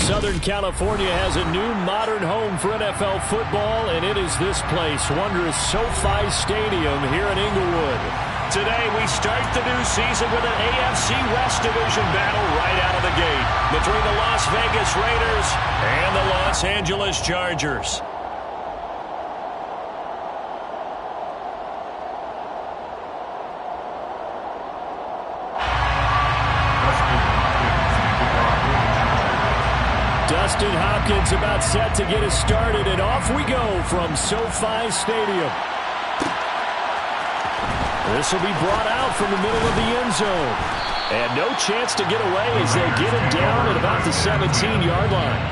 Southern California has a new modern home for NFL football, and it is this place, wondrous SoFi Stadium here in Inglewood. Today, we start the new season with an AFC West Division battle right out of the gate between the Las Vegas Raiders and the Los Angeles Chargers. Dustin Hopkins about set to get us started, and off we go from SoFi Stadium. This will be brought out from the middle of the end zone. And no chance to get away as they get him down at about the 17-yard line.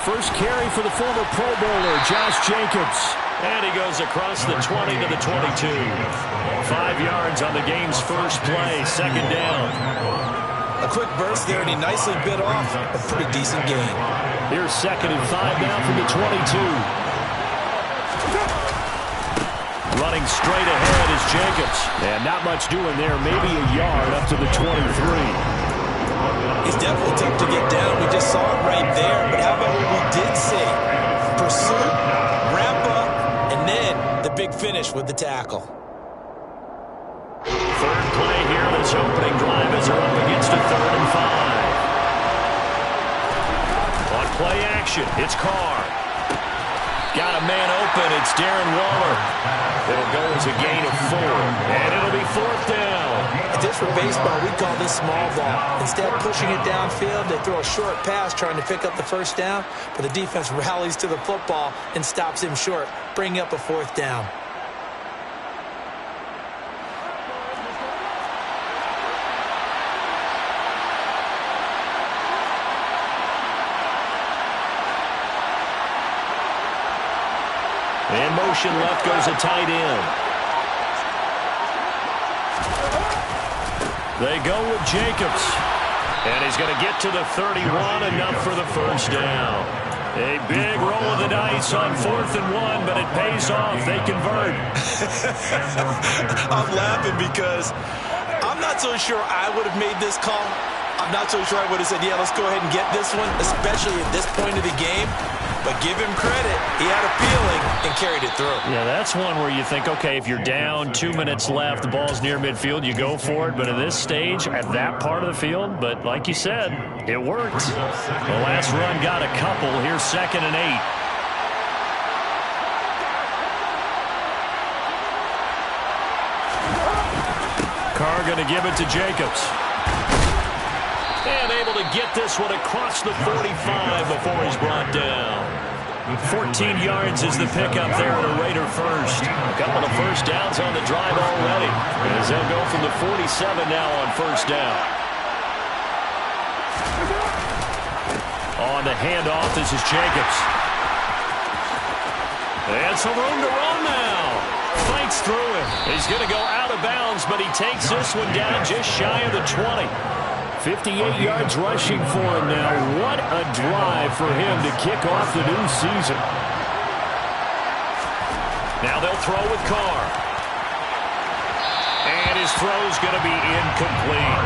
First carry for the former Pro Bowler, Josh Jacobs. And he goes across the 20 to the 22. 5 yards on the game's first play, second down. A quick burst there, and he nicely bit off a pretty decent gain. Here's 2nd and 5 now from the 22. Running straight ahead is Jacobs. And not much doing there, maybe a yard up to the 23. He's definitely tough to get down. We just saw it right there. But how about what we did see? Pursuit, wrap up, and then the big finish with the tackle. Third play here, this opening drive as they're up against a 3rd and 5. On play action, it's Carr. Got a man open, it's Darren Waller. It'll go as a gain of 4, and it'll be 4th down. Just for baseball, we call this small ball. Instead of pushing it downfield, they throw a short pass trying to pick up the first down, but the defense rallies to the football and stops him short, bringing up a 4th down. In motion left goes a tight end. They go with Jacobs. And he's going to get to the 31, enough for the first down. A big roll of the dice on 4th and 1, but it pays off. They convert. I'm laughing because I'm not so sure I would have made this call. I'm not so sure I would have said, yeah, let's go ahead and get this one, especially at this point of the game. But give him credit. He had a feeling and carried it through. Yeah, that's one where you think, okay, if you're down, 2 minutes left, the ball's near midfield, you go for it. But at this stage, at that part of the field, but like you said, it worked. The last run got a couple. Here's 2nd and 8. Carr going to give it to Jacobs. And able to get this one across the 45 before he's brought down. 14 yards is the pickup there at a Raider first. A couple of first downs on the drive already, as they'll go from the 47 now on first down. On the handoff, this is Jacobs. And some room to run now. Fights through it. He's going to go out of bounds, but he takes this one down just shy of the 20. 58 yards rushing for him now. What a drive for him to kick off the new season. Now they'll throw with Carr. And his throw's going to be incomplete.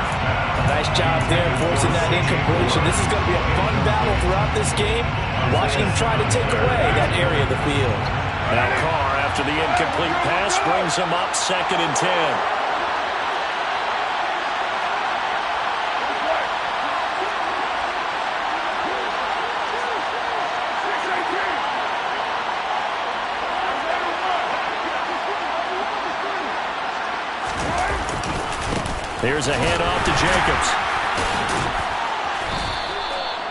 Nice job there forcing that incompletion. This is going to be a fun battle throughout this game. Watching him try to take away that area of the field. Now Carr, after the incomplete pass, brings him up 2nd and 10. Here's a handoff to Jacobs.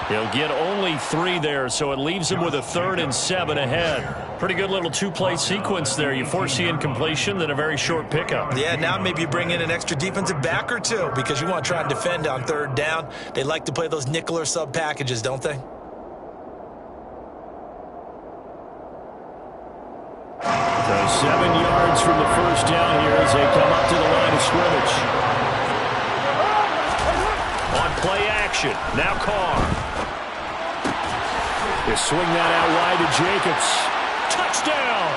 He'll get only 3 there, so it leaves him with a 3rd and 7 ahead. Pretty good little 2-play sequence there. You force the incompletion, then a very short pickup. Yeah, now maybe you bring in an extra defensive back or two because you want to try and defend on 3rd down. They like to play those nickel or sub packages, don't they? So 7 yards from the first down here as they come up to the line of scrimmage. Play action. Now Carr. They swing that out wide to Jacobs. Touchdown!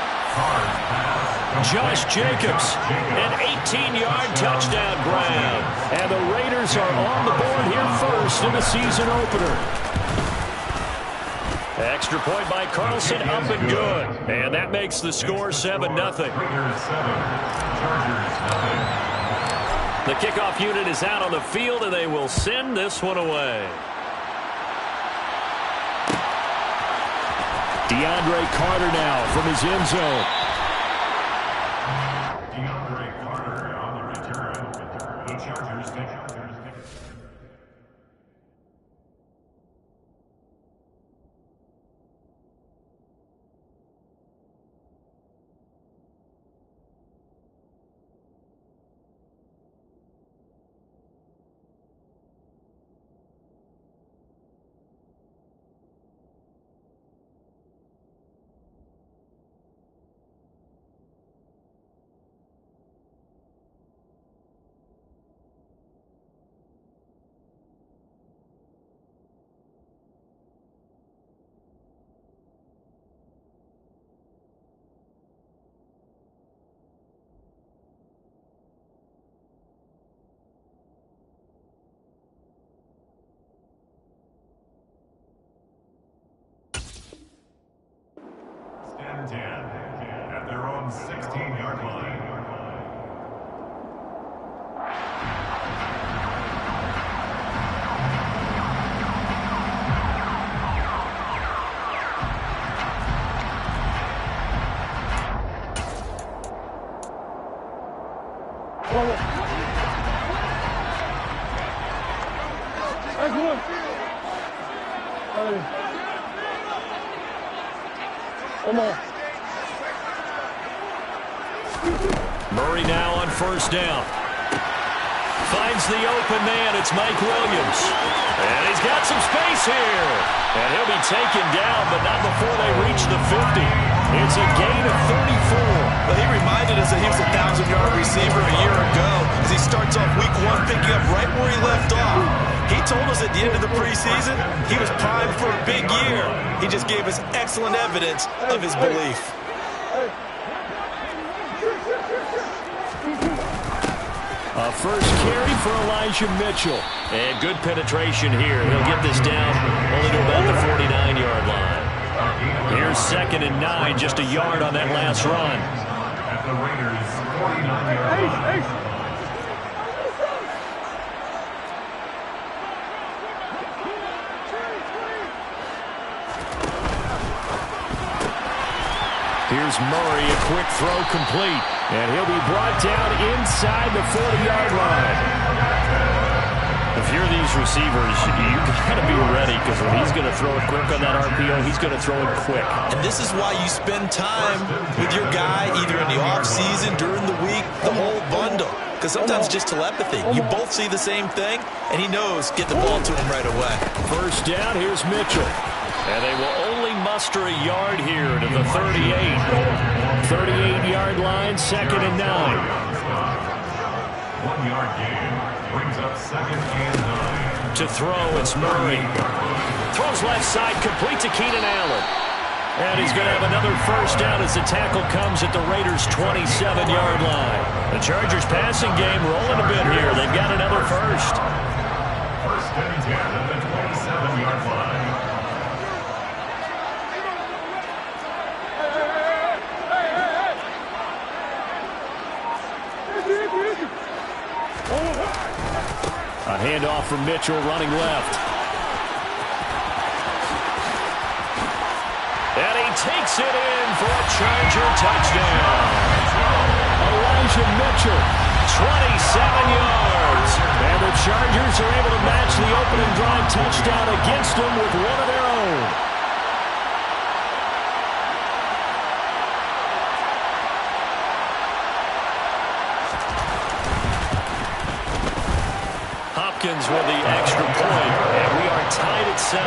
Josh Jacobs, an 18-yard touchdown grab. And the Raiders are on the board here first in the season opener. Extra point by Carlson, up and good. And that makes the score 7-0. The kickoff unit is out on the field, and they will send this one away. DeAndre Carter now from his end zone. DeAndre Carter on the return. The Chargers take. Stand 10 at their own 16-yard line. Murray now on first down. Finds the open man. It's Mike Williams. And he's got some space here. And he'll be taken down, but not before they reach the 50. It's a gain of 34. But he reminded us that he was a 1,000-yard receiver a year ago as he starts off week 1 picking up right where he left off. He told us at the end of the preseason he was primed for a big year. He just gave us excellent evidence of his belief. A first carry for Elijah Mitchell. And good penetration here. He'll get this down only to about the 49-yard line. Here's 2nd and 9, just a yard on that last run. At the Raiders' 49-yard line. Here's Murray, a quick throw complete. And he'll be brought down inside the 40-yard line. If you're these receivers, you got to be ready because when he's going to throw it quick on that RPO, he's going to throw it quick. And this is why you spend time with your guy either in the offseason, during the week, the whole bundle. Because sometimes it's just telepathy. You both see the same thing, and he knows get the ball to him right away. First down, here's Mitchell. And they will only muster a yard here to the 38. 38-yard line, 2nd and 9. 1-yard gain brings up 2nd and 9. To throw, it's Murray. Throws left side, complete to Keenan Allen. And he's going to have another first down as the tackle comes at the Raiders' 27-yard line. The Chargers passing game rolling a bit here. They've got another first. First and 10 at the 27-yard line. A handoff from Mitchell running left. And he takes it in for a Charger touchdown. Elijah Mitchell, 27 yards. And the Chargers are able to match the opening drive touchdown against them with one of their own. Hopkins with the extra point, and we are tied at 7.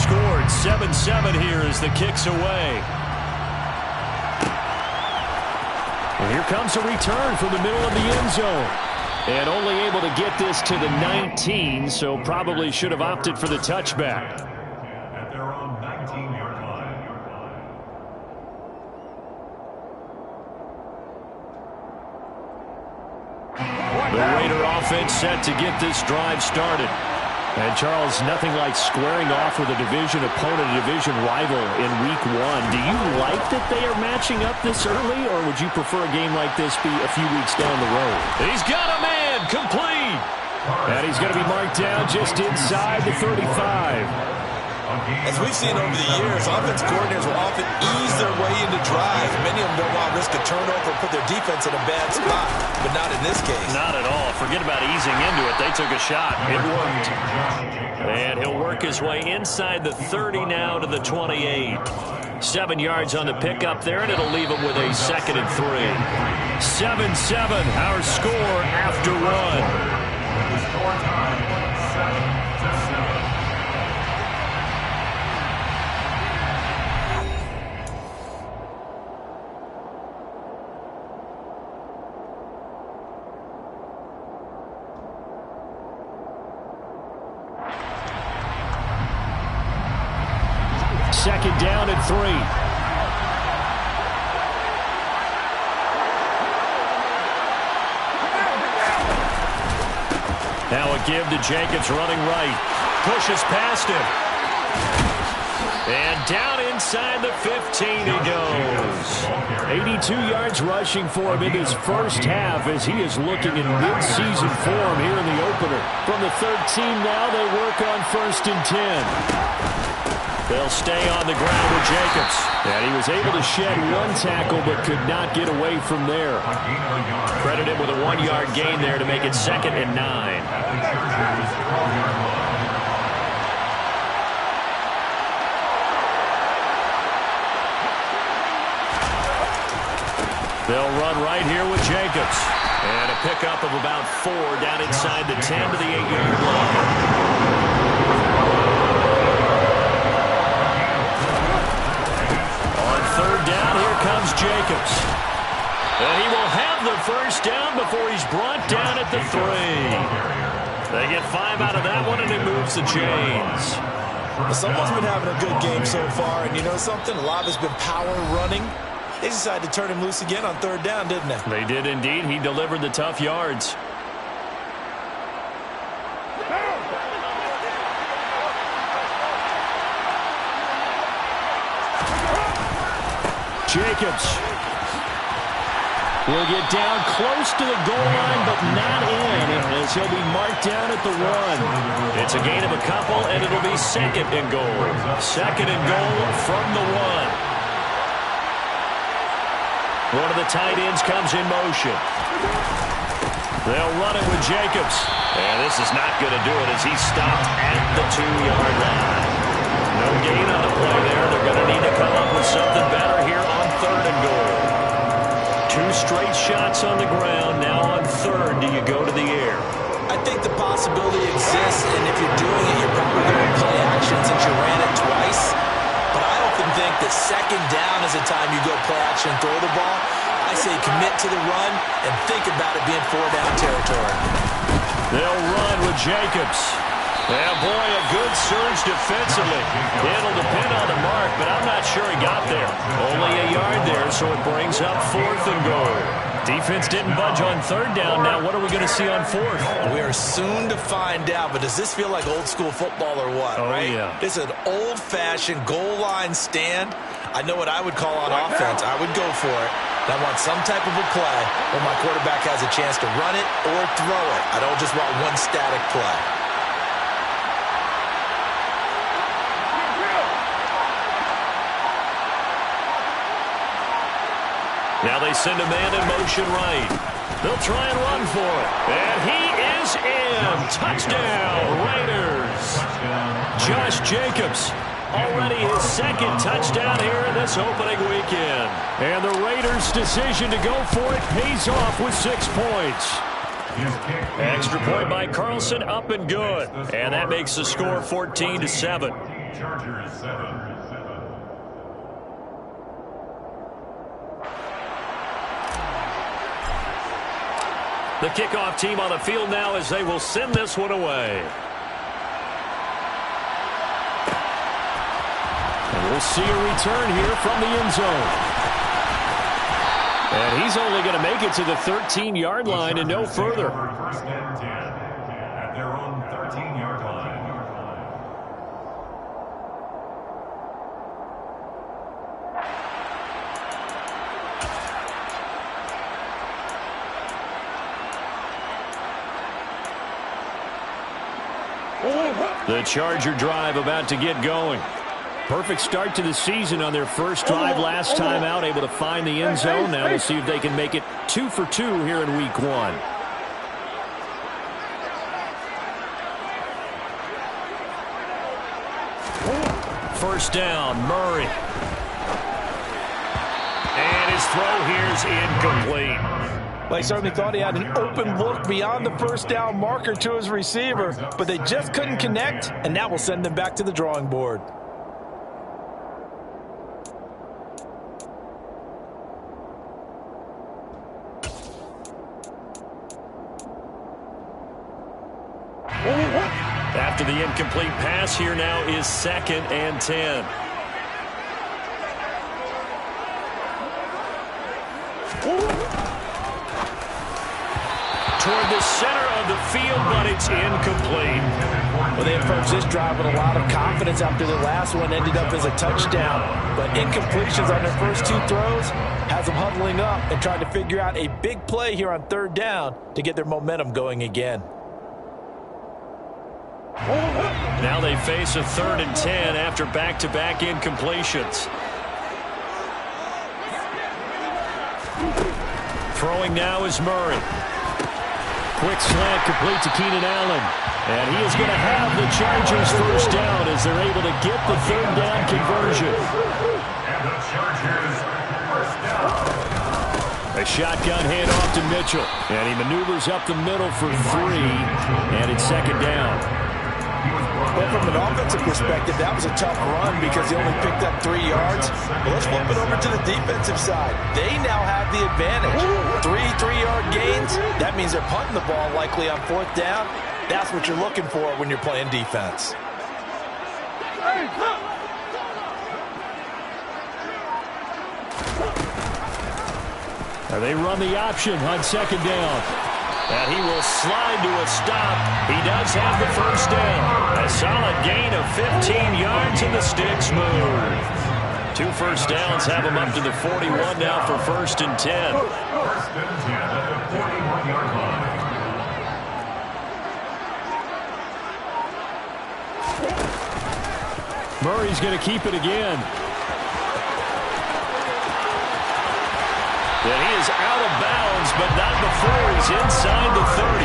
scored. 7-7 here as the kick's away. And here comes a return from the middle of the end zone. And only able to get this to the 19, so probably should have opted for the touchback. At their own 19-yard line. The Raider offense set to get this drive started. And, Charles, nothing like squaring off with a division opponent, a division rival in Week 1. Do you like that they are matching up this early, or would you prefer a game like this be a few weeks down the road? He's got a man, complete. And he's going to be marked down just inside the 35. As we've seen over the years, offense coordinators will often ease their way into drives. Many of them don't want to risk a turnover or put their defense in a bad spot, but not in this case. Not at all. Forget about easing into it. They took a shot. It worked. And he'll work his way inside the 30 now to the 28. 7 yards on the pickup there, and it'll leave him with a 2nd and 3. 7-7, our score after 1. The score time, 7-7. Second down and 3. Now a give to Jacobs running right. Pushes past him. And down inside the 15 he goes. 82 yards rushing for him in his first half as he is looking in mid-season form here in the opener. From the 13 now they work on 1st and 10. They'll stay on the ground with Jacobs. And he was able to shed 1 tackle but could not get away from there. Credit him with a 1-yard gain there to make it 2nd and 9. They'll run right here with Jacobs. And a pickup of about 4 down inside the 10 to the 8-yard line. Third down, here comes Jacobs. And he will have the first down before he's brought down at the 3. They get 5 out of that one, and it moves the chains. Well, someone's been having a good game so far, and you know something? A lot has been power running. They decided to turn him loose again on 3rd down, didn't they? They did indeed. He delivered the tough yards. Jacobs will get down close to the goal line, but not in, as he'll be marked down at the 1. It's a gain of a couple, and it'll be 2nd and goal. 2nd and goal from the 1. One of the tight ends comes in motion. They'll run it with Jacobs. And this is not going to do it as he's stopped at the 2-yard line. No gain on the play there. They're going to need to come up with something better here on 3rd and goal. 2 straight shots on the ground. Now on 3rd, do you go to the air? I think the possibility exists, and if you're doing it, you're probably going to play action since you ran it twice. But I often think that 2nd down is the time you go play action and throw the ball. I say commit to the run and think about it being 4-down territory. They'll run with Jacobs. Yeah, boy, a good surge defensively. It'll depend on the mark, but I'm not sure he got there. Only a yard there, so it brings up 4th and goal. Defense didn't budge on 3rd down. Now what are we going to see on 4th? We are soon to find out, but does this feel like old school football or what, right? Yeah. This is an old-fashioned goal line stand. I know what I would call on offense. I would go for it. I want some type of a play where my quarterback has a chance to run it or throw it. I don't just want one static play. Now they send a man in motion right. They'll try and run for it. And he is in. Touchdown, Raiders. Josh Jacobs, already his 2nd touchdown here in this opening weekend. And the Raiders' decision to go for it pays off with 6 points. Extra point by Carlson, up and good. And that makes the score 14-7. Chargers 7. The kickoff team on the field now as they will send this one away. And we'll see a return here from the end zone. And he's only going to make it to the 13-yard line and no further. First and 10 at their own 13-yard line. The Charger drive about to get going. Perfect start to the season on their first drive last time out, able to find the end zone. Now we'll see if they can make it 2 for 2 here in week 1. First down, Murray. And his throw here's incomplete. Well, he certainly thought he had an open look beyond the first down marker to his receiver, but they just couldn't connect, and that will send them back to the drawing board. After the incomplete pass, here now is 2nd and 10. Toward the center of the field, but it's incomplete. Well, they approached this drive with a lot of confidence after the last one ended up as a touchdown. But incompletions on their first 2 throws has them huddling up and trying to figure out a big play here on 3rd down to get their momentum going again. Now they face a 3rd and 10 after back-to-back incompletions. Throwing now is Murray. Quick slant complete to Keenan Allen. And he is going to have the Chargers first down as they're able to get the 3rd down conversion. And the Chargers first down. A shotgun handoff to Mitchell. And he maneuvers up the middle for 3. And it's 2nd down. But from an offensive perspective, that was a tough run because he only picked up 3 yards. But let's flip it over to the defensive side. They now have the advantage. 3 3-yard gains. That means they're punting the ball likely on 4th down. That's what you're looking for when you're playing defense. And they run the option on 2nd down. And he will slide to a stop. He does have the first down. A solid gain of 15 yards and the sticks move. 2 first downs have him up to the 41 now for 1st and 10. First and 10 at the 41-yard line. Murray's going to keep it again. And he is out of bounds, but not before he's inside the 30.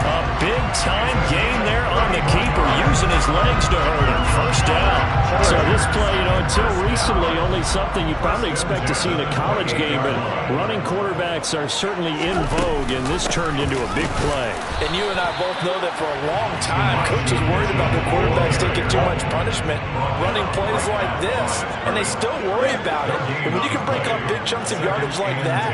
A big-time gain there on the keeper, using his legs to hurt him. First down. So this play, until recently, only something you probably expect to see in a college game, but running quarterbacks are certainly in vogue, and this turned into a big play. And you and I both know that for a long time, coaches worried about their quarterbacks taking too much punishment, running plays like this, and they still worry about it. But when you can break up big chunks of yardage like that,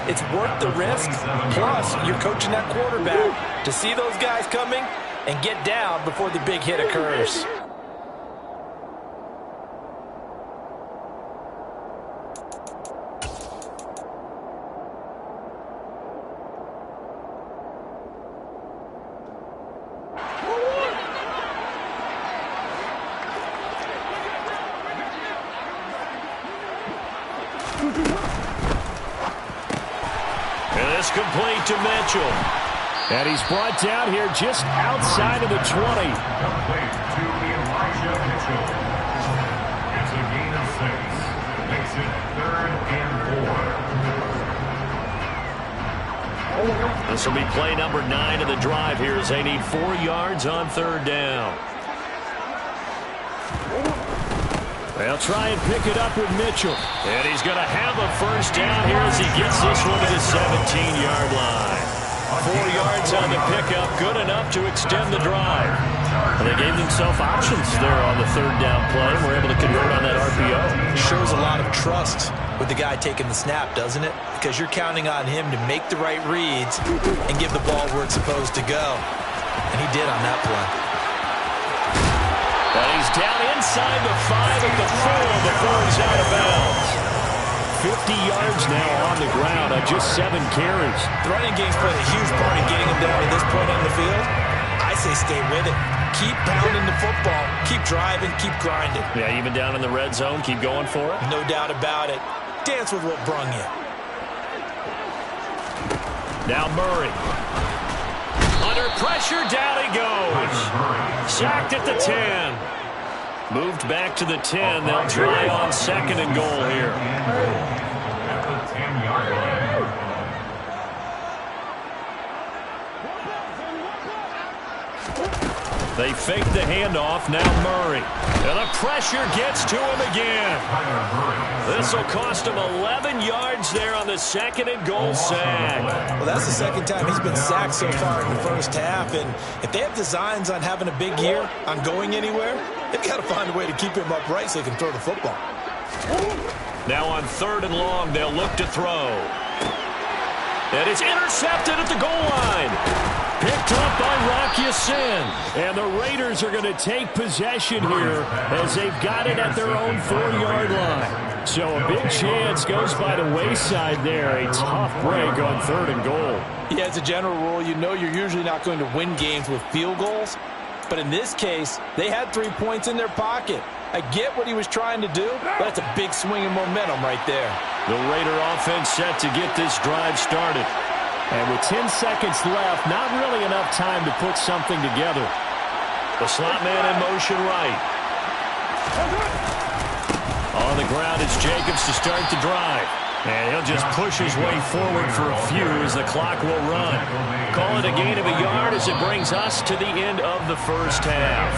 it's worth the risk. Plus, you're coaching that quarterback to see those guys coming and get down before the big hit occurs. And it's complete to Mitchell. And he's brought down here just outside of the 20. Complete to Elijah Mitchell. It's a gain of 6. Makes it 3rd and 4. This will be play number 9 of the drive here as they need 4 yards on 3rd down. They'll try and pick it up with Mitchell. And he's going to have a first down here as he gets this one to the 17-yard line. 4 yards on the pickup, good enough to extend the drive. And they gave themselves options there on the third down play and were able to convert on that RPO. Shows a lot of trust with the guy taking the snap, doesn't it? Because you're counting on him to make the right reads and give the ball where it's supposed to go. And he did on that play. And he's down inside the 5 at the 4 before he's out of bounds. 50 yards now on the ground on just 7 carries. The running game's played a huge part in getting him down to this point on the field. I say stay with it. Keep pounding the football. Keep driving. Keep grinding. Yeah, even down in the red zone, keep going for it. No doubt about it. Dance with what brung you. Now Murray. Under pressure, down he goes. Sacked at the 10. Moved back to the 10. They'll try on 2nd and goal here. At the 10-yard line. They fake the handoff. Now Murray. And the pressure gets to him again. This will cost him 11 yards there on the 2nd and goal sack. Well, that's the second time he's been sacked so far in the first half. And if they have designs on having a big year, on going anywhere, they've got to find a way to keep him upright so they can throw the football. Now on 3rd and long, they'll look to throw. And it's intercepted at the goal line. Picked up by Rock Ya-Sin. And the Raiders are going to take possession here as they've got it at their own 4-yard line. So a big chance goes by the wayside there. A tough break on 3rd and goal. Yeah, as a general rule, you know you're usually not going to win games with field goals. But in this case, they had 3 points in their pocket. I get what he was trying to do, but that's a big swing of momentum right there. The Raider offense set to get this drive started. And with 10 seconds left, not really enough time to put something together. The slot man in motion right. On the ground is Jacobs to start the drive. And he'll just push his way forward for a few as the clock will run. Call it a gain of a yard as it brings us to the end of the first half.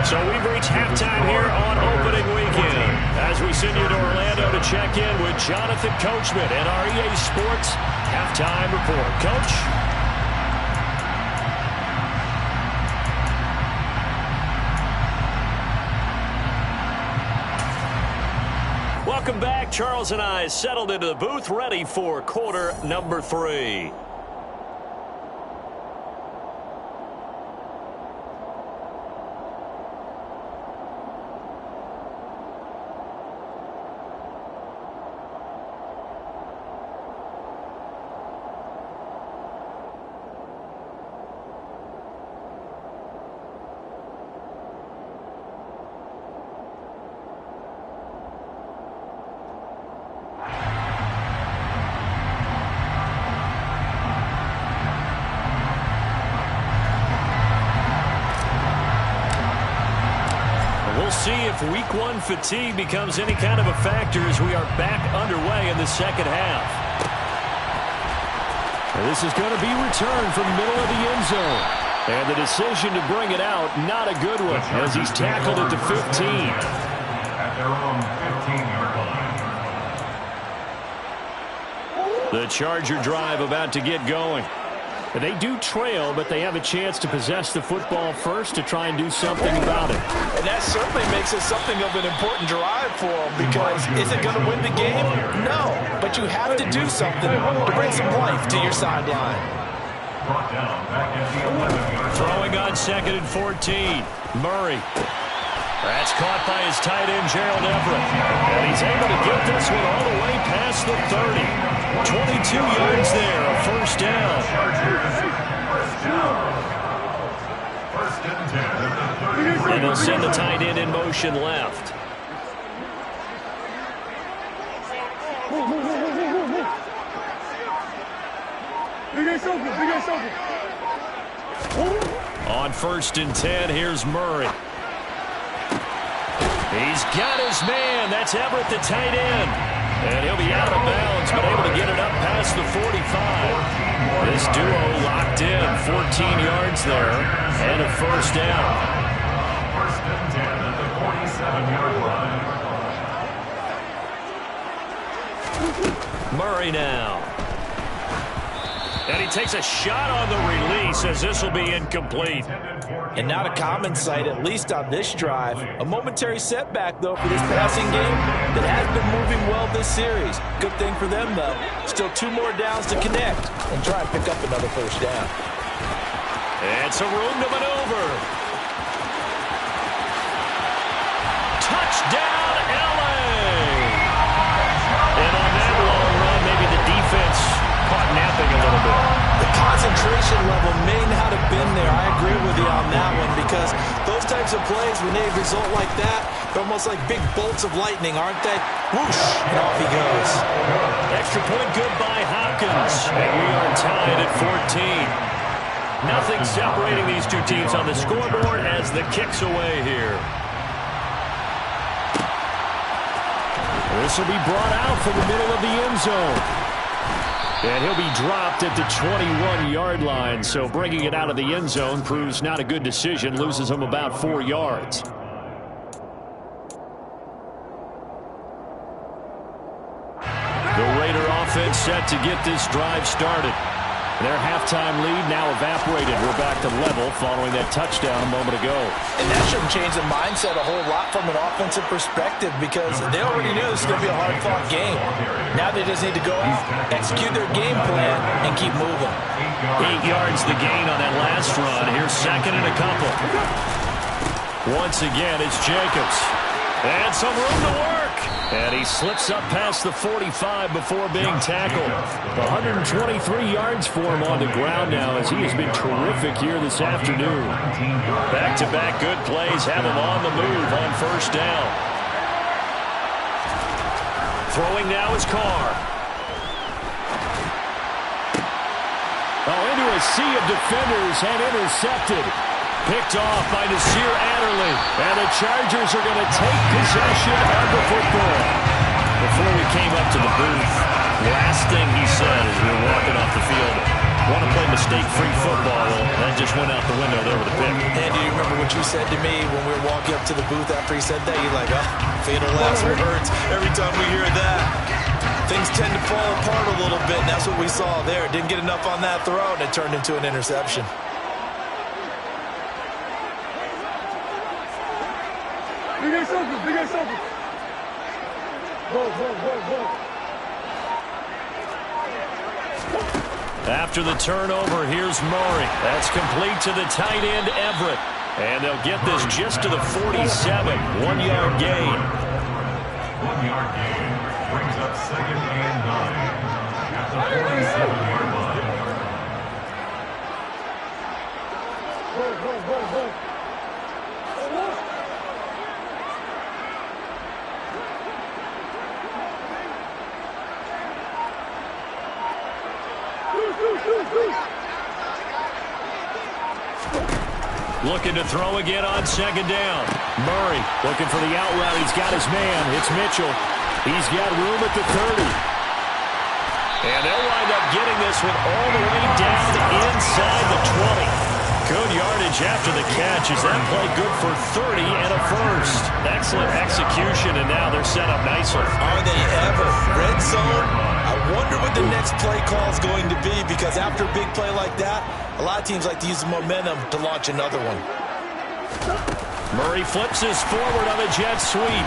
So we've reached halftime here on opening weekend as we send you to Orlando to check in with Jonathan Coachman and our EA Sports Halftime Report. Coach? Welcome back. Charles and I settled into the booth ready for quarter number 3. We'll see if week 1 fatigue becomes any kind of a factor as we are back underway in the second half. And this is going to be returned from the middle of the end zone. And the decision to bring it out, not a good one, as he's tackled at the 15. At their own 15-yard line. The Charger drive about to get going. They do trail, but they have a chance to possess the football first to try and do something about it. And that certainly makes it something of an important drive for them because is it going to win the game? No, but you have to do something to bring some life to your sideline. Brought down back at the 11-yard line. Throwing on 2nd and 14. Murray. That's caught by his tight end, Gerald Everett. And he's able to get this one all the way past the 30. 22 yards there, a first down. First and 10 at the 30. And they'll send the tight end in motion left. On 1st and 10, here's Murray. He's got his man. That's Everett, the tight end. And he'll be out of bounds, but able to get it up past the 45. This duo locked in. 14 yards there and a first down. First and 10 at the 47-yard line. Murray now. And he takes a shot on the release as this will be incomplete. And not a common sight, at least on this drive. A momentary setback, though, for this passing game that has been moving well this series. Good thing for them, though. Still 2 more downs to connect and try and pick up another first down. And some room to maneuver. Touchdown, LA! And on that long run, maybe the defense caught napping a little bit. The concentration level may not have been there. I agree with you on that one because those types of plays, when they result like that, they're almost like big bolts of lightning, aren't they? Whoosh, and off he goes. Extra point good by Hopkins. And we are tied at 14. Nothing separating these two teams on the scoreboard as the kick's away here. This will be brought out from the middle of the end zone. And he'll be dropped at the 21-yard line. So bringing it out of the end zone proves not a good decision. Loses him about 4 yards. The Raider offense set to get this drive started. Their halftime lead now evaporated. We're back to level following that touchdown a moment ago. And that shouldn't change the mindset a whole lot from an offensive perspective because they already knew this was going to be a hard-fought game. Now they just need to go out, execute their game plan, and keep moving. 8 yards the gain on that last run. Here's second and a couple. Once again, it's Jacobs. And some room to work. And he slips up past the 45 before being tackled. 123 yards for him on the ground now as he has been terrific here this afternoon. Back-to-back good plays have him on the move on first down. Throwing now is Carr. Into a sea of defenders and intercepted. Picked off by Nasir Adderley. And the Chargers are going to take possession of the football. Before we came up to the booth, last thing he said as we were walking off the field, want to play mistake-free football. Well, that just went out the window there with a pick. And do you remember what you said to me when we were walking up to the booth after he said that? You're like, oh, fatal last words. Every time we hear that, things tend to fall apart a little bit, and that's what we saw there. Didn't get enough on that throw, and it turned into an interception. Big circle. Go. After the turnover, here's Murray. That's complete to the tight end, Everett. And they'll get this just to the 47. 1-yard gain. 1-yard gain brings up second and 9 at the 47-yard line. Go. Looking to throw again on second down. Murray looking for the out route. He's got his man. It's Mitchell. He's got room at the 30. And they'll wind up getting this one all the way down inside the 20. Good yardage after the catch. Is that play good for 30 and a first? Excellent execution, and now they're set up nicely. Are they ever? Red zone? I wonder what the next play call is going to be because after a big play like that, a lot of teams like to use the momentum to launch another one. Murray flips his forward on a jet sweep.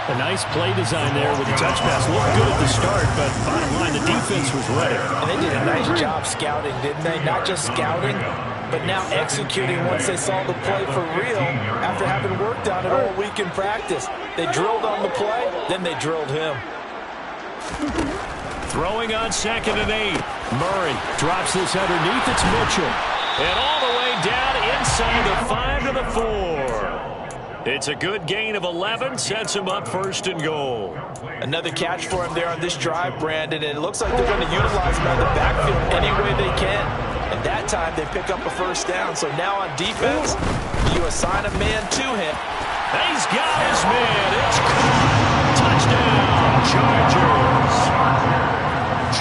A nice play design there with the touch pass. Looked good at the start, but bottom line, the defense was ready. And they did a nice job scouting, didn't they? Not just scouting, but now executing once they saw the play for real after having worked on it all week in practice. They drilled on the play, then they drilled him. Throwing on second and 8. Murray drops this underneath. It's Mitchell. And all the way down inside the 5 to the 4. It's a good gain of 11. Sets him up first and goal. Another catch for him there on this drive, Brandon. And it looks like they're going to utilize him out of the backfield any way they can. And that time they pick up a first down. So now on defense, you assign a man to him. He's got his man. It's caught. Touchdown, Chargers.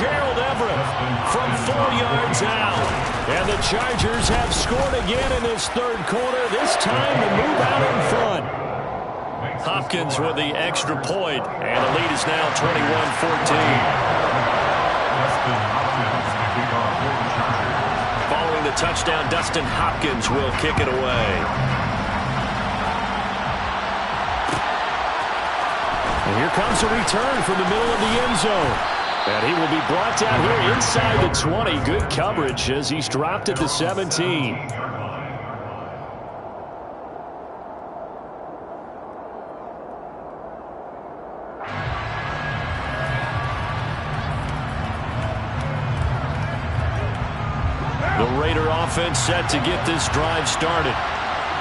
Gerald Everett from 4 yards out. And the Chargers have scored again in this third quarter. This time to move out in front. Hopkins with the extra point. And the lead is now 21-14. Dustin Hopkins will kick it away. And here comes a return from the middle of the end zone. And he will be brought down here inside the 20. Good coverage as he's dropped at the 17. The Raider offense set to get this drive started.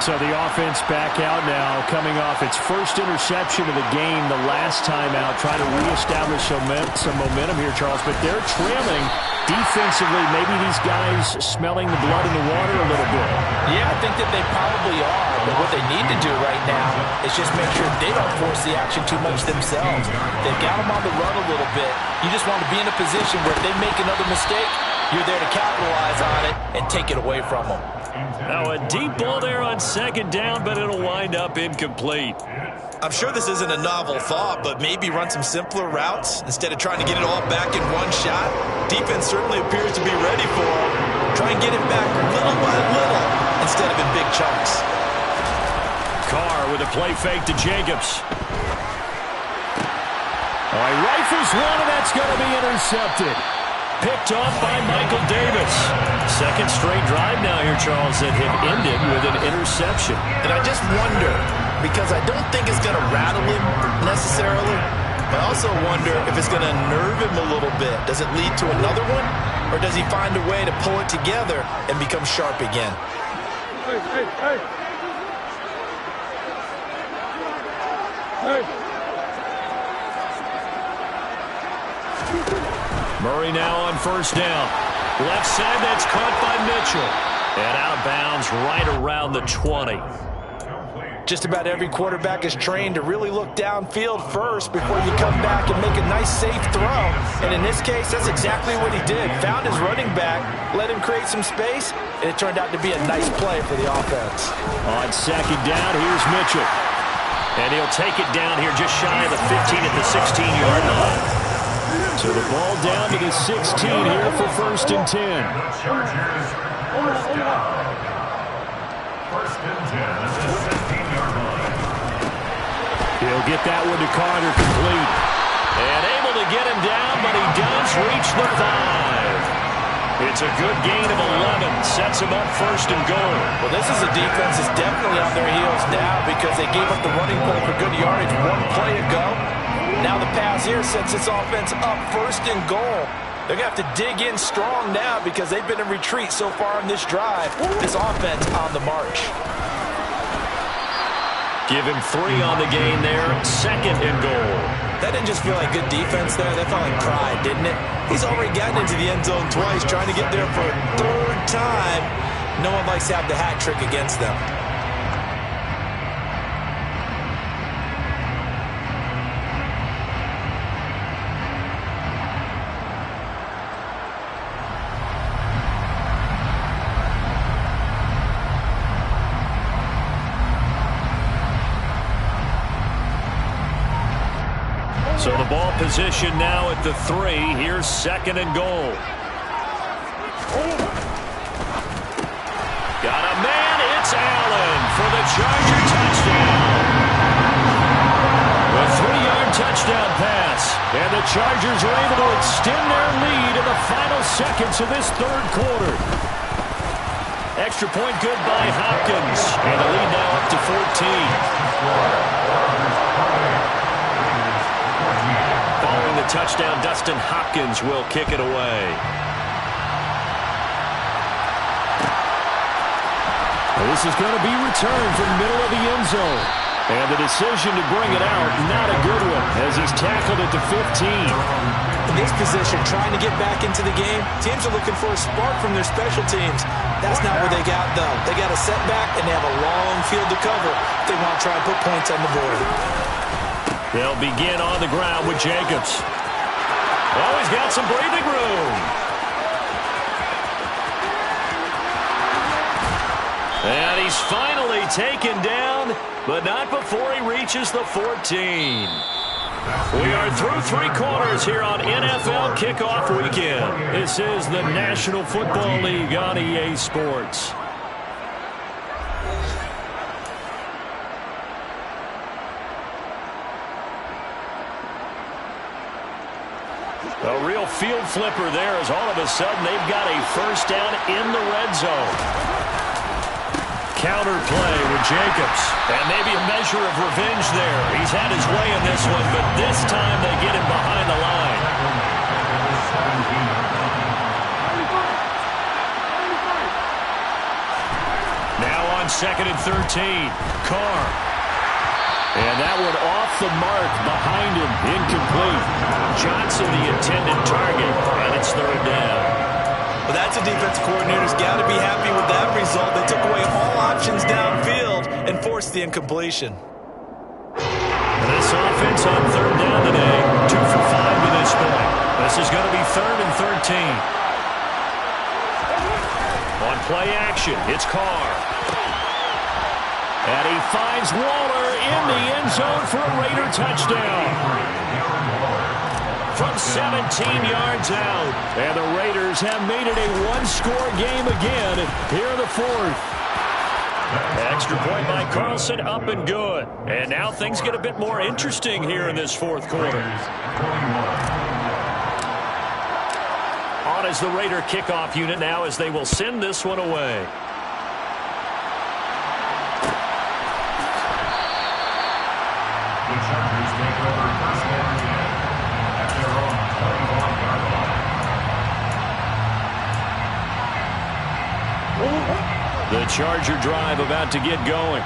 So the offense back out now, coming off its first interception of the game the last time out, trying to reestablish some momentum here, Charles. But they're trailing defensively. Maybe these guys smelling the blood in the water a little bit. Yeah, I think that they probably are. But what they need to do right now is just make sure they don't force the action too much themselves. They've got them on the run a little bit. You just want to be in a position where if they make another mistake, you're there to capitalize on it and take it away from them. Now a deep ball there on second down, but it'll wind up incomplete. I'm sure this isn't a novel thought, but maybe run some simpler routes instead of trying to get it all back in one shot. Defense certainly appears to be ready for him. Try and get it back little by little instead of in big chunks. Carr with a play fake to Jacobs. All right, rifles one, and that's going to be intercepted. Picked off by Michael Davis. Second straight drive now here, Charles, that have ended with an interception. And I just wonder, because I don't think it's going to rattle him necessarily, but I also wonder if it's going to nerve him a little bit. Does it lead to another one, or does he find a way to pull it together and become sharp again? Hey, hey, hey. Hey. Murray now on first down. Left side, that's caught by Mitchell. And out of bounds right around the 20. Just about every quarterback is trained to really look downfield first before you come back and make a nice, safe throw. And in this case, that's exactly what he did. Found his running back, let him create some space, and it turned out to be a nice play for the offense. On second down, here's Mitchell. And he'll take it down here just shy of the 15 at the 16-yard line. So the ball down to the 16 here for first and 10. Chargers, first down. First and 10 at the 16-yard line. He'll get that one to Carter complete. And able to get him down, but he does reach the 5. It's a good gain of 11. Sets him up first and goal. Well, this is a defense that's definitely on their heels now because they gave up the running play for good yardage one play ago. Now the pass here sets this offense up first and goal. They're going to have to dig in strong now because they've been in retreat so far on this drive. This offense on the march. Give him 3 on the gain there. Second and goal. That didn't just feel like good defense there. That felt like pride, didn't it? He's already gotten into the end zone twice, trying to get there for a third time. No one likes to have the hat trick against them. So the ball position now at the 3. Here's second and goal. Got a man. It's Allen for the Charger touchdown. A 3-yard touchdown pass. And the Chargers are able to extend their lead in the final seconds of this third quarter. Extra point good by Hopkins. And the lead now up to 14. Following the touchdown, Dustin Hopkins will kick it away. This is going to be returned from the middle of the end zone. And the decision to bring it out, not a good one, as he's tackled at the 15. In this position, trying to get back into the game, teams are looking for a spark from their special teams. That's not what they got, though. They got a setback, and they have a long field to cover if they want to try and put points on the board. They'll begin on the ground with Jacobs. Oh, he's got some breathing room. And he's finally taken down, but not before he reaches the 14. We are through 3 quarters here on NFL Kickoff Weekend. This is the National Football League on EA Sports. A real field flipper there as all of a sudden they've got a first down in the red zone. Counter play with Jacobs. And maybe a measure of revenge there. He's had his way in this one, but this time they get him behind the line. Now on 2nd and 13. Carr. And that one off the mark behind him. Incomplete. Johnson the intended target. And it's 3rd down. Well, that's a defensive coordinator's got to be happy with that result. They took away all options downfield and forced the incompletion. This offense on 3rd down today, 2 for 5 to this point. This is going to be 3rd and 13. On play action, it's Carr. And he finds Waller in the end zone for a Raider touchdown. From 17 yards out. And the Raiders have made it a one-score game again here in the 4th. Extra point by Carlson, up and good. And now things get a bit more interesting here in this 4th quarter. On is the Raider kickoff unit now as they will send this one away. The Chargers take over first down again at their own 21-yard line. The Charger drive about to get going.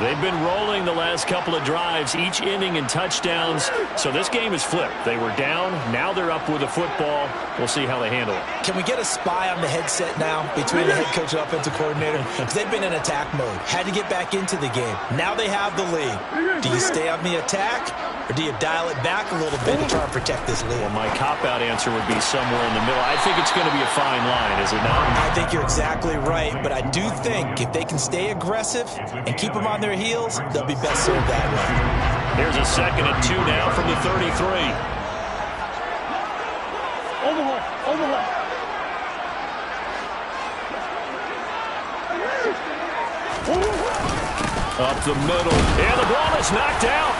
They've been rolling the last couple of drives, each inning in touchdowns. So this game is flipped. They were down. Now they're up with the football. We'll see how they handle it. Can we get a spy on the headset now between the head coach and offensive coordinator? Because they've been in attack mode. Had to get back into the game. Now they have the lead. Do you stay on the attack, or do you dial it back a little bit and try and protect this lead? Well, my cop-out answer would be somewhere in the middle. I think it's going to be a fine line, is it not? I think you're exactly right, but I do think if they can stay aggressive and keep them on their heels, they'll be best served that way. Here's a 2nd and 2 now from the 33. Overhaul. Up the middle. And the ball is knocked out.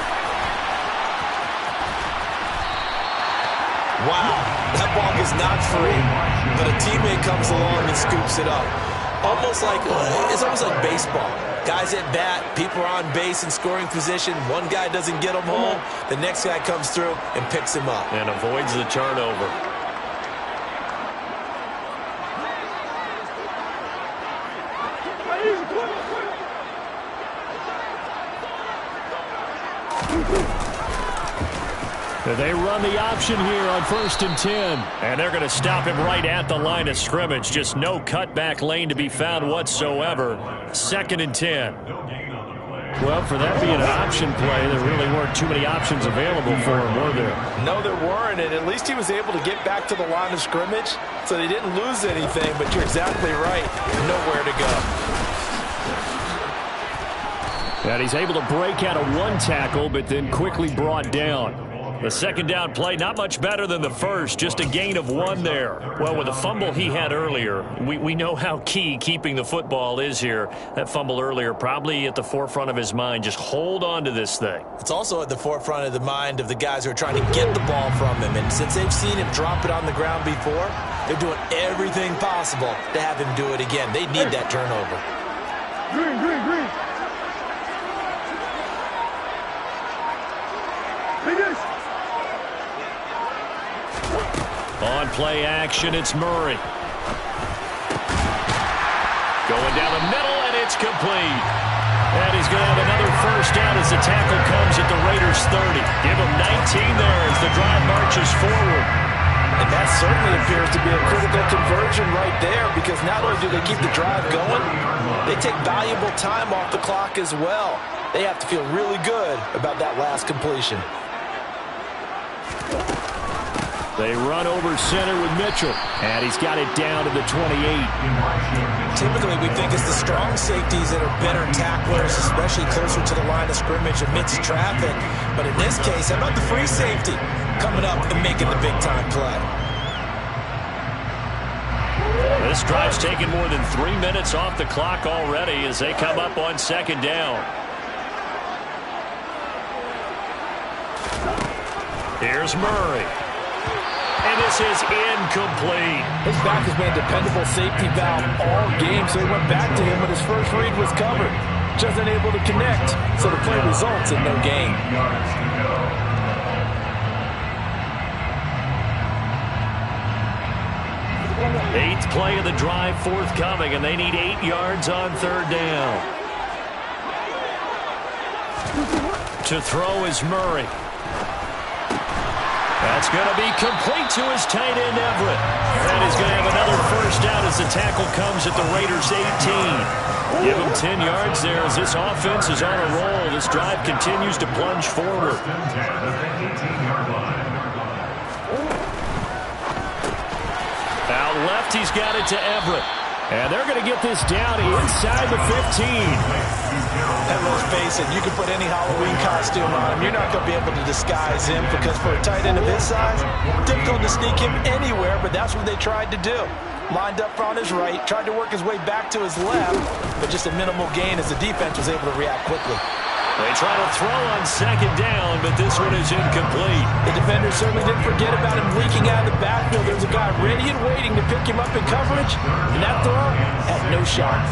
Wow, that ball gets knocked free, but a teammate comes along and scoops it up. It's almost like baseball. Guys at bat, people are on base in scoring position. One guy doesn't get him home. The next guy comes through and picks him up. And avoids the turnover. They run the option here on 1st and 10. And they're going to stop him right at the line of scrimmage. Just no cutback lane to be found whatsoever. 2nd and 10. Well, for that being an option play, there really weren't too many options available for him, were there? No, there weren't, and at least he was able to get back to the line of scrimmage, so they didn't lose anything, but you're exactly right. Nowhere to go. And he's able to break out of one tackle, but then quickly brought down. The 2nd down play, not much better than the first, just a gain of 1 there. Well, with the fumble he had earlier, we know how key keeping the football is here. That fumble earlier probably at the forefront of his mind. Just hold on to this thing. It's also at the forefront of the mind of the guys who are trying to get the ball from him. And since they've seen him drop it on the ground before, they're doing everything possible to have him do it again. They need that turnover. Green. Finish. On play action, it's Murray. Going down the middle, and it's complete. And he's going to have another first down as the tackle comes at the Raiders' 30. Give him 19 there as the drive marches forward. And that certainly appears to be a critical conversion right there, because not only do they keep the drive going, they take valuable time off the clock as well. They have to feel really good about that last completion. They run over center with Mitchell, and he's got it down to the 28. Typically, we think it's the strong safeties that are better tacklers, especially closer to the line of scrimmage amidst traffic. But in this case, how about the free safety coming up and making the big-time play? This drive's taken more than 3 minutes off the clock already as they come up on 2nd down. Here's Murray. And This is incomplete. His back has been a dependable safety valve all game, so he went back to him when his first read was covered. Just unable to connect, so the play results in no gain. Eighth play of the drive forthcoming, and they need 8 yards on third down. To throw is Murray. That's going to be complete to his tight end, Everett. And he's going to have another first down as the tackle comes at the Raiders' 18. Give him 10 yards there as this offense is on a roll. This drive continues to plunge forward. Out left, he's got it to Everett. And they're going to get this down inside the 15. And let's face it, you can put any Halloween costume on him. You're not going to be able to disguise him because for a tight end of his size, difficult to sneak him anywhere, but that's what they tried to do. Lined up on his right, tried to work his way back to his left, but just a minimal gain as the defense was able to react quickly. They try to throw on second down, but this one is incomplete. The defender certainly didn't forget about him leaking out of the backfield. There's a guy ready and waiting to pick him up in coverage, and that throw had no shot.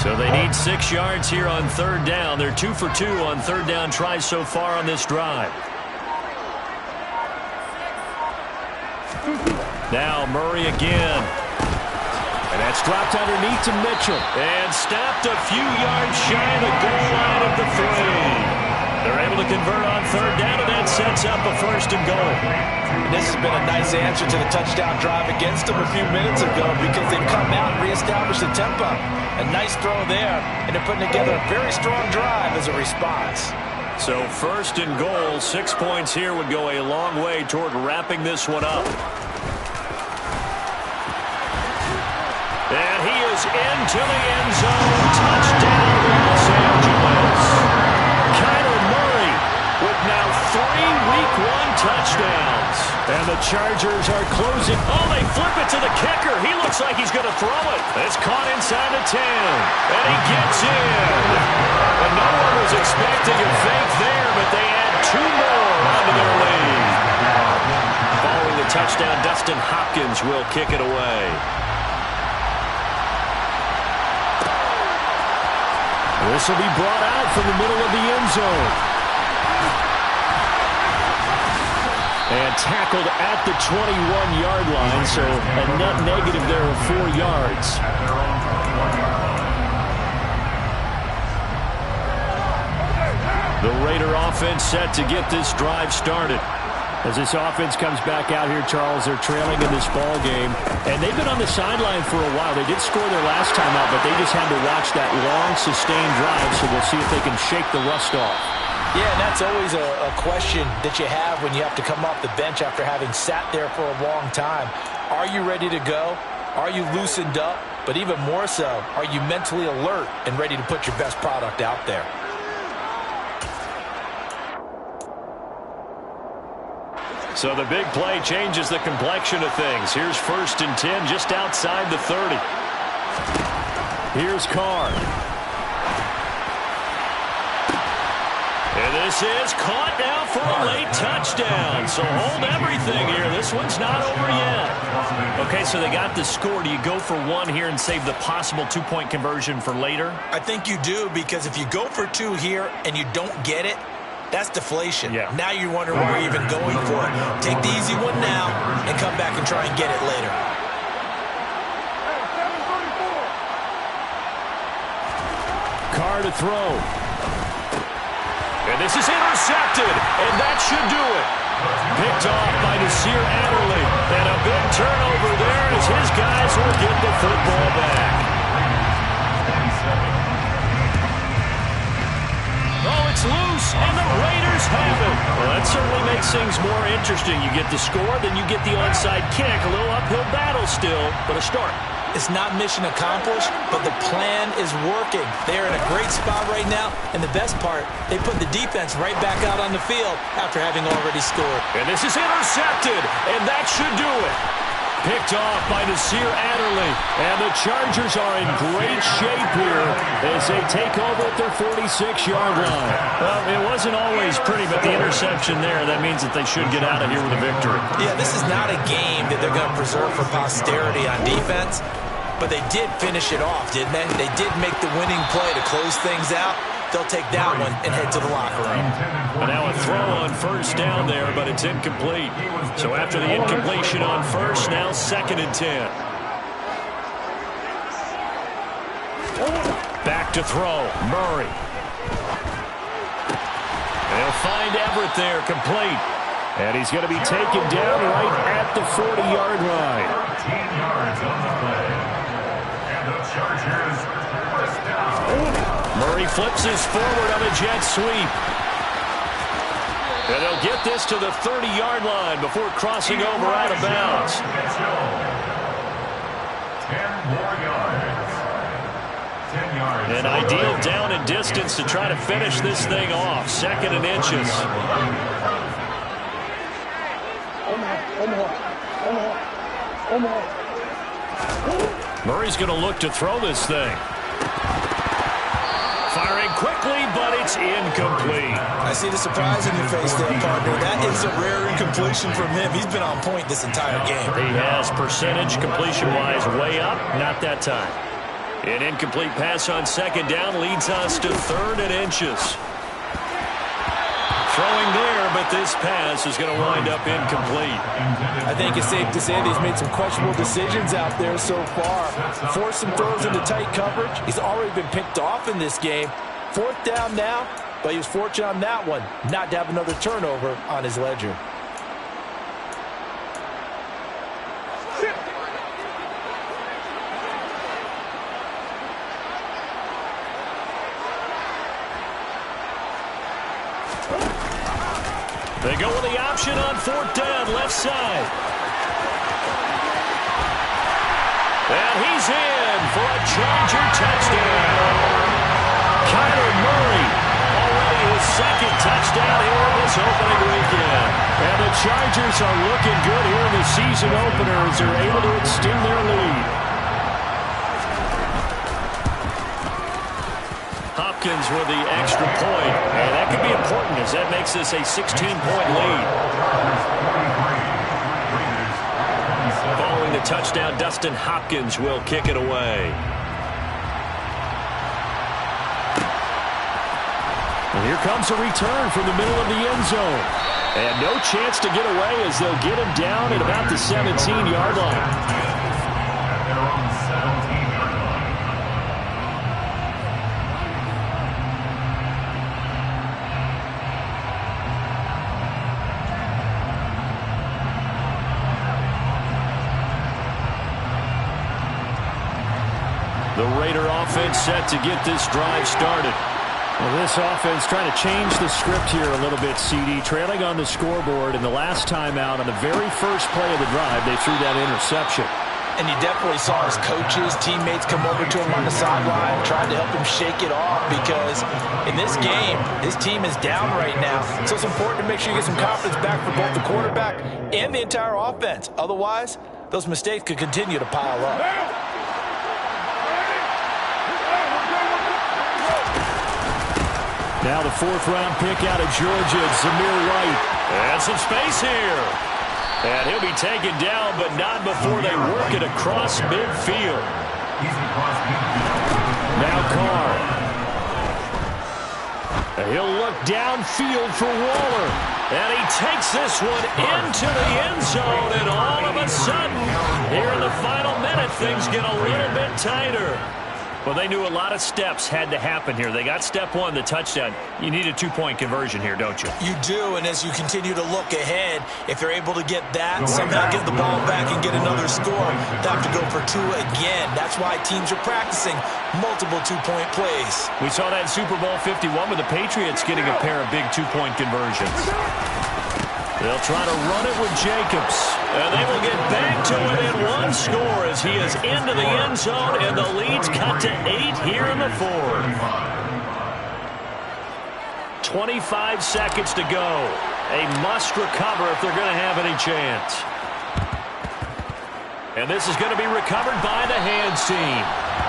So they need 6 yards here on third down. They're 2 for 2 on third down tries so far on this drive. Now Murray again. And that's dropped underneath to Mitchell. And stopped a few yards shy of the goal line of the 3. They're able to convert on third down, and that sets up a first and goal. And this has been a nice answer to the touchdown drive against them a few minutes ago because they've come out and reestablished the tempo. A nice throw there, and they're putting together a very strong drive as a response. So first and goal, 6 points here would go a long way toward wrapping this one up. And he is into the end zone. Touchdown, Los Angeles. Kyler Murray with now 3 Week 1 touchdowns. And the Chargers are closing. Oh, they flip it to the kicker. He looks like he's going to throw it. It's caught inside the 10. And he gets in. And no one was expecting a fake there, but they add 2 more onto their lead. Following the touchdown, Dustin Hopkins will kick it away. This will be brought out from the middle of the end zone. And tackled at the 21-yard line, so a net negative there of 4 yards. The Raider offense set to get this drive started. As this offense comes back out here, Charles, they're trailing in this ball game. And they've been on the sideline for a while. They did score their last time out, but they just had to watch that long, sustained drive, so we'll see if they can shake the rust off. Yeah, and that's always a question that you have when you have to come off the bench after having sat there for a long time. Are you ready to go? Are you loosened up? But even more so, are you mentally alert and ready to put your best product out there? So the big play changes the complexion of things. Here's 1st and 10 just outside the 30. Here's Carr. And this is caught now for a late touchdown. So hold everything here. This one's not over yet. Okay, so they got the score. Do you go for 1 here and save the possible 2-point conversion for later? I think you do, because if you go for 2 here and you don't get it, that's deflation. Yeah. Now you wonder why you're even going for it. Take the easy one now and come back and try and get it later. Carr to throw. And this is intercepted, and that should do it. Picked off by Nasir Adderley. And a big turnover there as his guys will get the football back. Oh, cuts loose, and the Raiders have it. Well, that certainly makes things more interesting. You get the score, then you get the onside kick. A little uphill battle still, but a start. It's not mission accomplished, but the plan is working. They're in a great spot right now, and the best part, they put the defense right back out on the field after having already scored. And this is intercepted, and that should do it. Picked off by Nasir Adderley, and the Chargers are in great shape here as they take over at their 46-yard line. Well, it wasn't always pretty, but the interception there, that means that they should get out of here with a victory. Yeah, this is not a game that they're going to preserve for posterity on defense. But they did finish it off, didn't they? They did make the winning play to close things out. They'll take that one and head to the locker room. And now a throw on first down there, but it's incomplete. So after the incompletion on first, now 2nd and 10. Back to throw, Murray. They'll find Everett there, complete. And he's going to be taken down right at the 40-yard line. 13 yards on the play. And the Chargers first down. Murray flips his forward on a jet sweep. And they'll get this to the 30-yard line before crossing over out of bounds. 10 more yards. 10 yards. An ideal down and distance to try to finish this thing off. 2nd and inches. Murray's going to look to throw this thing. Firing quickly, but it's incomplete. I see the surprise in your face there, partner. That is a rare incompletion from him. He's been on point this entire game. He has percentage completion-wise way up, not that time. An incomplete pass on 2nd down leads us to 3rd and inches. Throwing there, but this pass is going to wind up incomplete. I think it's safe to say that he's made some questionable decisions out there so far. Forced some throws into tight coverage. He's already been picked off in this game. 4th down now, but he was fortunate on that one not to have another turnover on his ledger. They go with the option on 4th down, left side. And he's in for a Charger touchdown. Kyler Murray, already his 2nd touchdown here in this opening weekend. And the Chargers are looking good here in the season opener as they're able to extend their lead. Hopkins with the extra point, and that could be important as that makes this a 16-point lead. Following the touchdown, Dustin Hopkins will kick it away. And here comes a return from the middle of the end zone. And no chance to get away as they'll get him down at about the 17-yard line. The Raider offense set to get this drive started. Well, this offense trying to change the script here a little bit, CD. Trailing on the scoreboard, and the last time out on the very first play of the drive, they threw that interception. And you definitely saw his coaches, teammates come over to him on the sideline, trying to help him shake it off because in this game, his team is down right now. So it's important to make sure you get some confidence back for both the quarterback and the entire offense. Otherwise, those mistakes could continue to pile up. Now the 4th-round pick out of Georgia, Zamir White. And some space here. And he'll be taken down, but not before they work it across midfield. Now Carr. And he'll look downfield for Waller. And he takes this one into the end zone. And all of a sudden, here in the final minute, things get a little bit tighter. Well, they knew a lot of steps had to happen here. They got step one, the touchdown. You need a two-point conversion here, don't you? You do, and as you continue to look ahead, if they're able to get that, somehow get the ball back and get another score, they have to go for two again. That's why teams are practicing multiple two-point plays. We saw that in Super Bowl 51 with the Patriots getting a pair of big two-point conversions. They'll try to run it with Jacobs. And they will get back to within one score as he is into the end zone, and the lead's cut to 8 here in the fourth. 25 seconds to go. A must recover if they're going to have any chance. And this is going to be recovered by the hands team.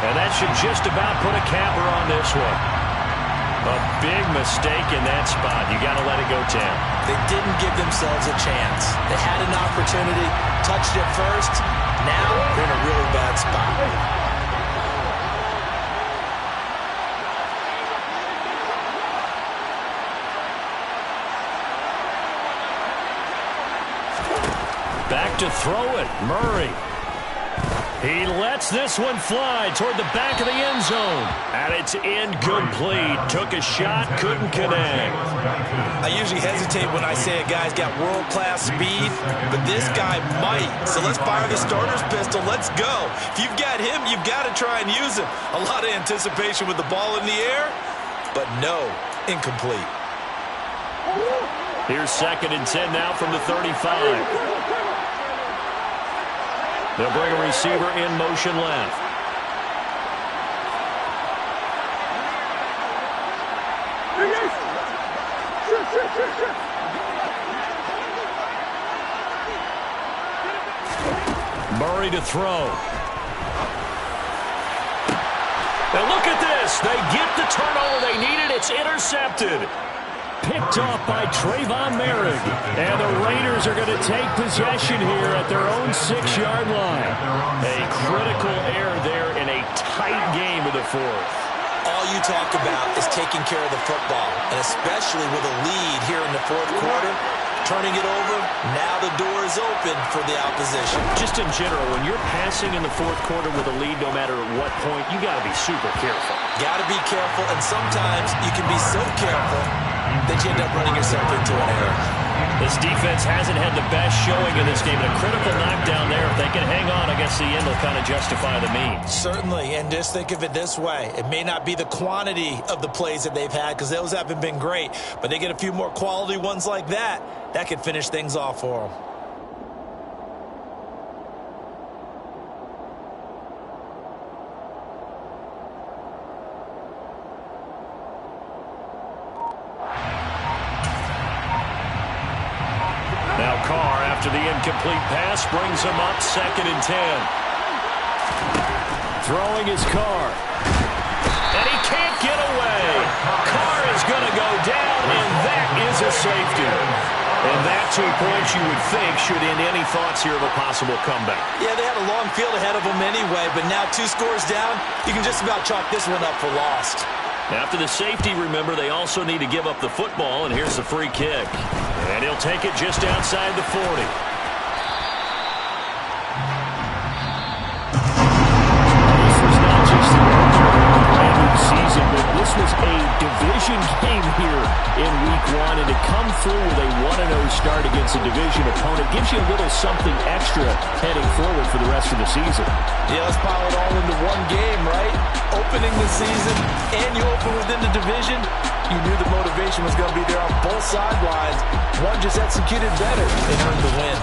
And that should just about put a capper on this one. A big mistake in that spot. You got to let it go, Tim. They didn't give themselves a chance. They had an opportunity, touched it first. Now they're in a really bad spot. Back to throw it, Murray. He lets this one fly toward the back of the end zone. And it's incomplete. Took a shot, couldn't connect. I usually hesitate when I say a guy's got world-class speed, but this guy might. So let's fire the starter's pistol. Let's go. If you've got him, you've got to try and use him. A lot of anticipation with the ball in the air, but no, incomplete. Here's 2nd and 10 now from the 35. They'll bring a receiver in motion left. Murray to throw. Now look at this. They get the turnover they needed. It's intercepted. Picked off by Trayvon Merrick. And the Raiders are going to take possession here at their own 6-yard line. A critical error there in a tight game of the fourth. All you talk about is taking care of the football, and especially with a lead here in the fourth quarter, turning it over, now the door is open for the opposition. Just in general, when you're passing in the fourth quarter with a lead, no matter at what point, you got to be super careful. Got to be careful, and sometimes you can be so careful that you end up running yourself into an error. This defense hasn't had the best showing in this game. A critical knockdown there. If they can hang on, I guess the end will kind of justify the means. Certainly, and just think of it this way. It may not be the quantity of the plays that they've had, because those haven't been great, but they get a few more quality ones like that, that could finish things off for them. Now Carr, after the incomplete pass, brings him up 2nd and 10. Throwing his Carr. And he can't get away. Carr is going to go down, and that is a safety. And that 2 points you would think should end any thoughts here of a possible comeback. Yeah, they had a long field ahead of them anyway, but now 2 scores down, you can just about chalk this one up for lost. After the safety, remember, they also need to give up the football, and here's the free kick. And he'll take it just outside the 40. This was not just the end of the season, but this was a division game here in Week 1, and to come through with a 1-0 start against a division opponent gives you a little something extra heading forward for the rest of the season. Yeah, let's pile it all into one game, right? Opening the season, and you open within the division. You knew the motivation was going to be there on both sidelines. One just executed better and earned the win.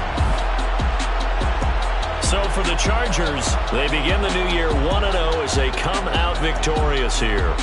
So for the Chargers, they begin the new year 1-0 as they come out victorious here.